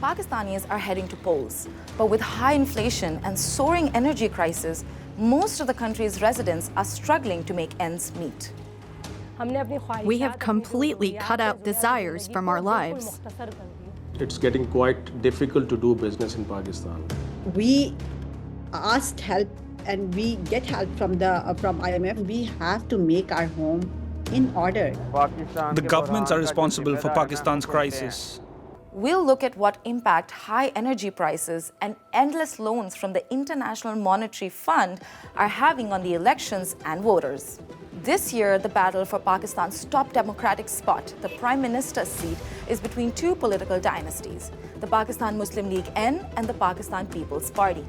Pakistanis are heading to polls, but with high inflation and soaring energy crisis, most of the country's residents are struggling to make ends meet. We have completely cut out desires from our lives. It's getting quite difficult to do business in Pakistan. We asked help and we get help from IMF. We have to make our home in order. The governments are responsible for Pakistan's crisis. We'll look at what impact high energy prices and endless loans from the International Monetary Fund are having on the elections and voters. This year, the battle for Pakistan's top democratic spot, the Prime Minister's seat, is between two political dynasties, the Pakistan Muslim League N and the Pakistan People's Party.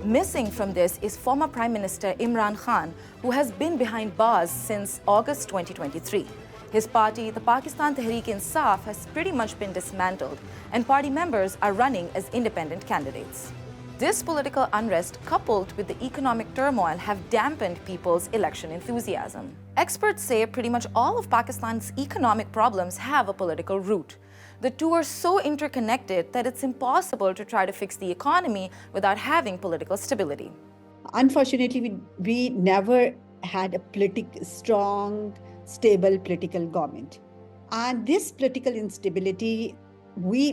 Missing from this is former Prime Minister Imran Khan, who has been behind bars since August 2023. His party, the Pakistan Tehreek-e-Insaf, has pretty much been dismantled, and party members are running as independent candidates. This political unrest, coupled with the economic turmoil, have dampened people's election enthusiasm. Experts say pretty much all of Pakistan's economic problems have a political root. The two are so interconnected that it's impossible to try to fix the economy without having political stability. Unfortunately, we never had a strong, stable political government. And this political instability,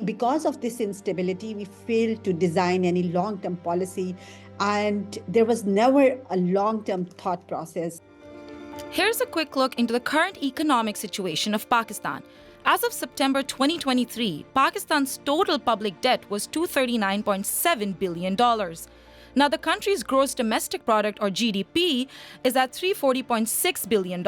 because of this instability, we failed to design any long-term policy, and there was never a long-term thought process. Here's a quick look into the current economic situation of Pakistan. As of September 2023, Pakistan's total public debt was $239.7 billion. Now, the country's gross domestic product, or GDP, is at $340.6 billion.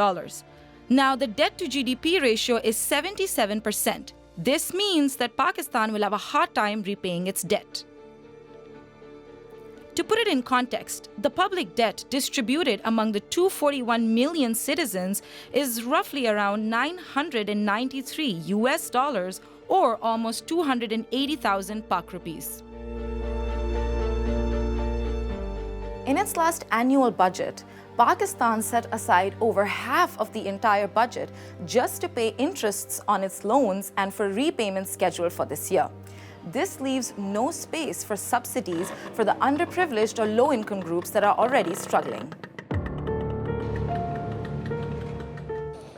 Now, the debt to GDP ratio is 77%. This means that Pakistan will have a hard time repaying its debt. To put it in context, the public debt distributed among the 241 million citizens is roughly around $993 or almost 280,000 Pak rupees. In its last annual budget, Pakistan set aside over half of the entire budget just to pay interests on its loans and for repayments scheduled for this year. This leaves no space for subsidies for the underprivileged or low-income groups that are already struggling.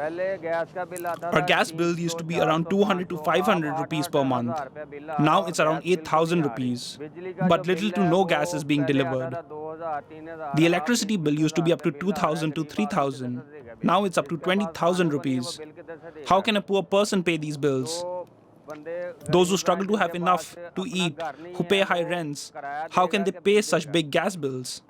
Our gas bill used to be around 200 to 500 rupees per month. Now it's around 8,000 rupees. But little to no gas is being delivered. The electricity bill used to be up to 2,000 to 3,000. Now it's up to 20,000 rupees. How can a poor person pay these bills? Those who struggle to have enough to eat, who pay high rents, how can they pay such big gas bills?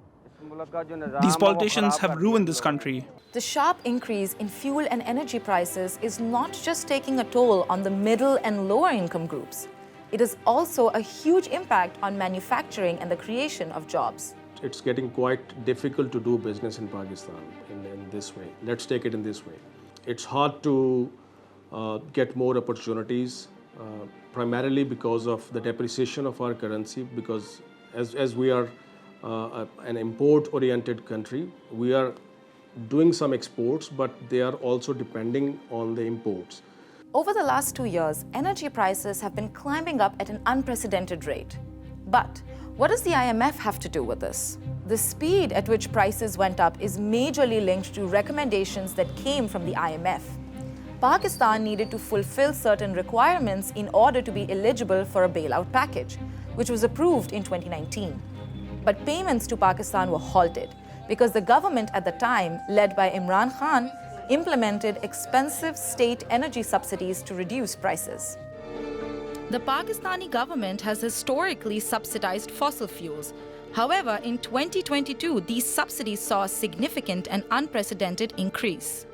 These politicians have ruined this country. The sharp increase in fuel and energy prices is not just taking a toll on the middle and lower income groups. It is also a huge impact on manufacturing and the creation of jobs. It's getting quite difficult to do business in Pakistan in this way. Let's take it in this way. It's hard to get more opportunities, primarily because of the depreciation of our currency, because as we are an import-oriented country, we are doing some exports, but they are also depending on the imports. Over the last 2 years, energy prices have been climbing up at an unprecedented rate. But what does the IMF have to do with this? The speed at which prices went up is majorly linked to recommendations that came from the IMF. Pakistan needed to fulfill certain requirements in order to be eligible for a bailout package, which was approved in 2019. But payments to Pakistan were halted because the government at the time, led by Imran Khan, implemented expensive state energy subsidies to reduce prices. The Pakistani government has historically subsidized fossil fuels. However, in 2022, these subsidies saw a significant and unprecedented increase.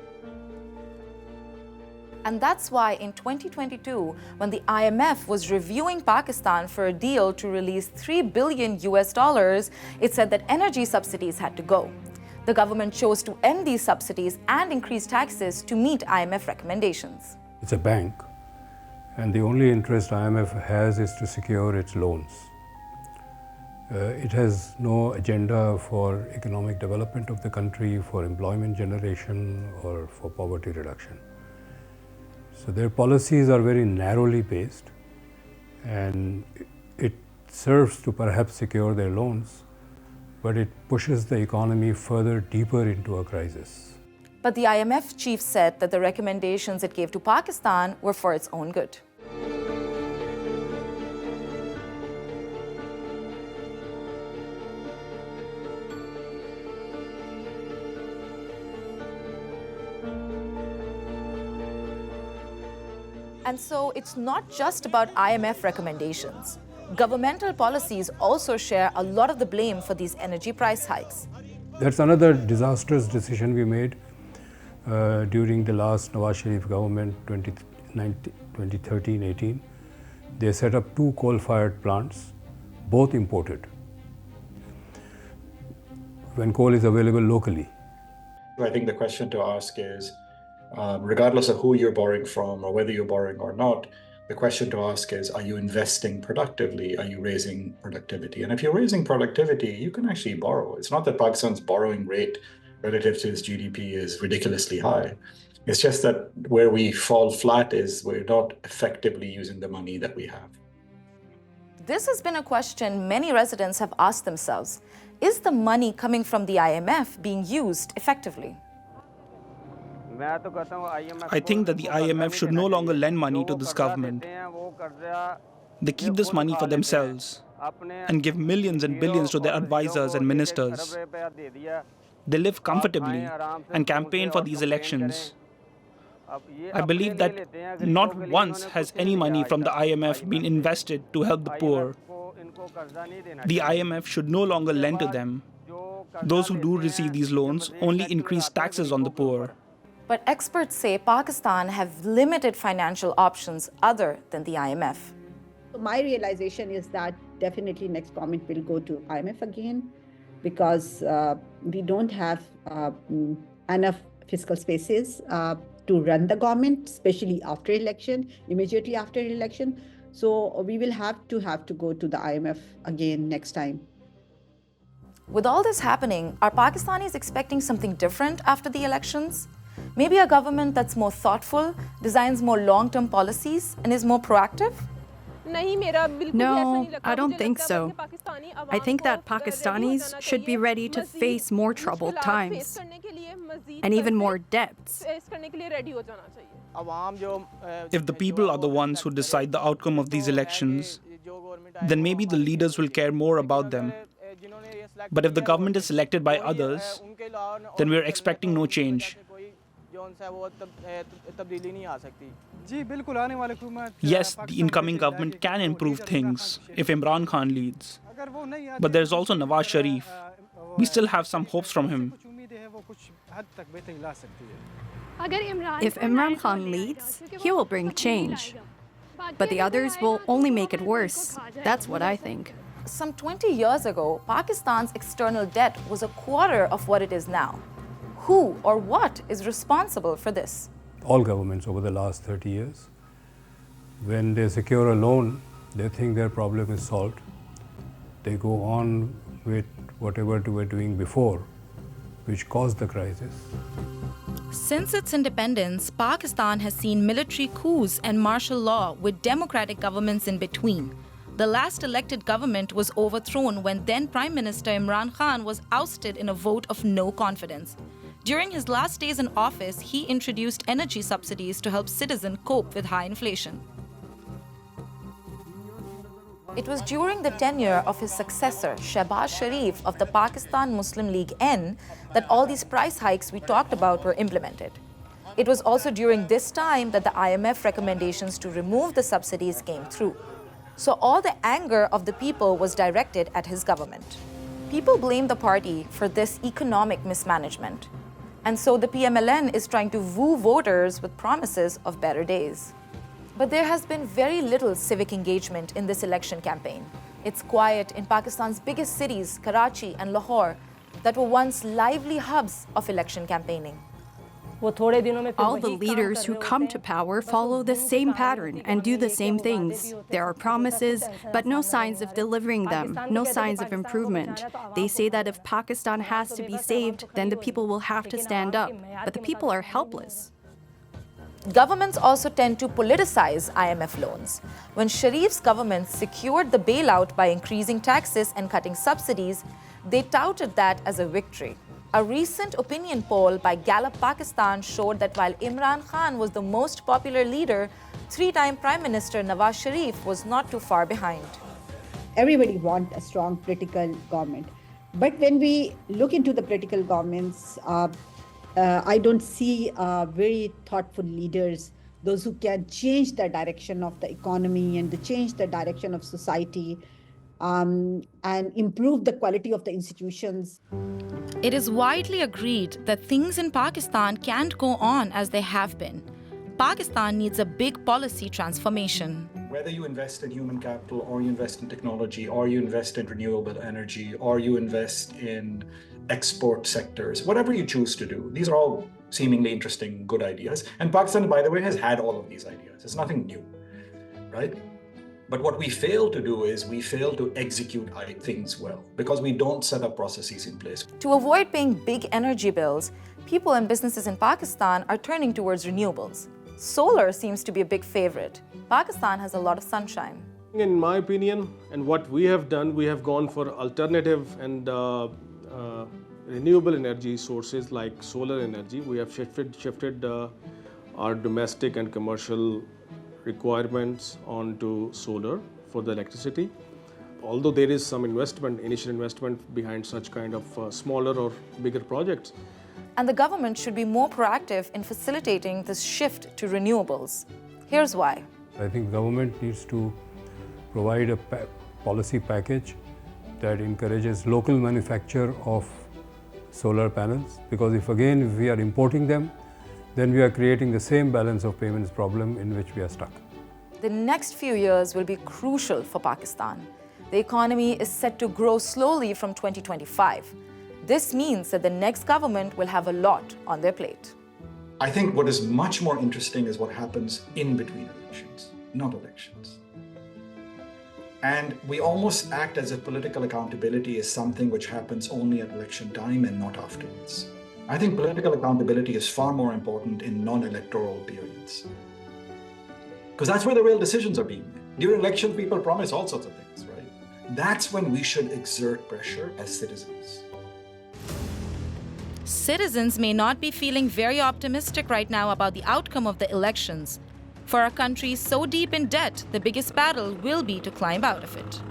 And that's why in 2022, when the IMF was reviewing Pakistan for a deal to release $3 billion, it said that energy subsidies had to go. The government chose to end these subsidies and increase taxes to meet IMF recommendations. It's a bank, and the only interest IMF has is to secure its loans. It has no agenda for economic development of the country, for employment generation, or for poverty reduction. So their policies are very narrowly based, and it serves to perhaps secure their loans, but it pushes the economy further deeper into a crisis. But the IMF chief said that the recommendations it gave to Pakistan were for its own good. And so it's not just about IMF recommendations. Governmental policies also share a lot of the blame for these energy price hikes. That's another disastrous decision we made during the last Nawaz Sharif government, 2013-18. They set up 2 coal-fired plants, both imported, when coal is available locally. I think the question to ask is, regardless of who you're borrowing from or whether you're borrowing or not, the question to ask is, are you investing productively? Are you raising productivity? And if you're raising productivity, you can actually borrow. It's not that Pakistan's borrowing rate relative to its GDP is ridiculously high. It's just that where we fall flat is we're not effectively using the money that we have. This has been a question many residents have asked themselves. Is the money coming from the IMF being used effectively? I think that the IMF should no longer lend money to this government. They keep this money for themselves and give millions and billions to their advisors and ministers. They live comfortably and campaign for these elections. I believe that not once has any money from the IMF been invested to help the poor. The IMF should no longer lend to them. Those who do receive these loans only increase taxes on the poor. But experts say Pakistan have limited financial options other than the IMF. My realization is that definitely next government will go to IMF again, because we don't have enough fiscal spaces to run the government, especially after election, immediately after election. So we will have to go to the IMF again next time. With all this happening, are Pakistanis expecting something different after the elections? Maybe a government that's more thoughtful, designs more long-term policies, and is more proactive? No, I don't think so. I think that Pakistanis should be ready to face more troubled times and even more debts. If the people are the ones who decide the outcome of these elections, then maybe the leaders will care more about them. But if the government is selected by others, then we're expecting no change. Yes, the incoming government can improve things if Imran Khan leads. But there's also Nawaz Sharif. We still have some hopes from him. If Imran Khan leads, he will bring change. But the others will only make it worse. That's what I think. Some 20 years ago, Pakistan's external debt was a quarter of what it is now. Who or what is responsible for this? All governments over the last 30 years, when they secure a loan, they think their problem is solved. They go on with whatever they were doing before, which caused the crisis. Since its independence, Pakistan has seen military coups and martial law with democratic governments in between. The last elected government was overthrown when then Prime Minister Imran Khan was ousted in a vote of no confidence. During his last days in office, he introduced energy subsidies to help citizens cope with high inflation. It was during the tenure of his successor, Shehbaz Sharif of the Pakistan Muslim League N, that all these price hikes we talked about were implemented. It was also during this time that the IMF recommendations to remove the subsidies came through. So all the anger of the people was directed at his government. People blame the party for this economic mismanagement. And so the PMLN is trying to woo voters with promises of better days. But there has been very little civic engagement in this election campaign. It's quiet in Pakistan's biggest cities, Karachi and Lahore, that were once lively hubs of election campaigning. All the leaders who come to power follow the same pattern and do the same things. There are promises, but no signs of delivering them, no signs of improvement. They say that if Pakistan has to be saved, then the people will have to stand up. But the people are helpless. Governments also tend to politicize IMF loans. When Sharif's government secured the bailout by increasing taxes and cutting subsidies, they touted that as a victory. A recent opinion poll by Gallup Pakistan showed that while Imran Khan was the most popular leader, three-time Prime Minister Nawaz Sharif was not too far behind. Everybody wants a strong political government. But when we look into the political governments, I don't see very thoughtful leaders, those who can change the direction of the economy and to change the direction of society and improve the quality of the institutions. It is widely agreed that things in Pakistan can't go on as they have been. Pakistan needs a big policy transformation. Whether you invest in human capital, or you invest in technology, or you invest in renewable energy, or you invest in export sectors, whatever you choose to do, these are all seemingly interesting, good ideas. And Pakistan, by the way, has had all of these ideas. It's nothing new, right? But what we fail to do is we fail to execute things well because we don't set up processes in place. To avoid paying big energy bills, people and businesses in Pakistan are turning towards renewables. Solar seems to be a big favorite. Pakistan has a lot of sunshine. In my opinion, and what we have done, we have gone for alternative and renewable energy sources like solar energy. We have shifted our domestic and commercial requirements onto solar for the electricity. Although there is some initial investment behind such kind of smaller or bigger projects. And the government should be more proactive in facilitating this shift to renewables. Here's why. I think government needs to provide a policy package that encourages local manufacture of solar panels, because if we are importing them, then we are creating the same balance of payments problem in which we are stuck. The next few years will be crucial for Pakistan. The economy is set to grow slowly from 2025. This means that the next government will have a lot on their plate. I think what is much more interesting is what happens in between elections, not elections. And we almost act as if political accountability is something which happens only at election time and not afterwards. I think political accountability is far more important in non-electoral periods. Because that's where the real decisions are being made. During elections, people promise all sorts of things, right? That's when we should exert pressure as citizens. Citizens may not be feeling very optimistic right now about the outcome of the elections. For a country so deep in debt, the biggest battle will be to climb out of it.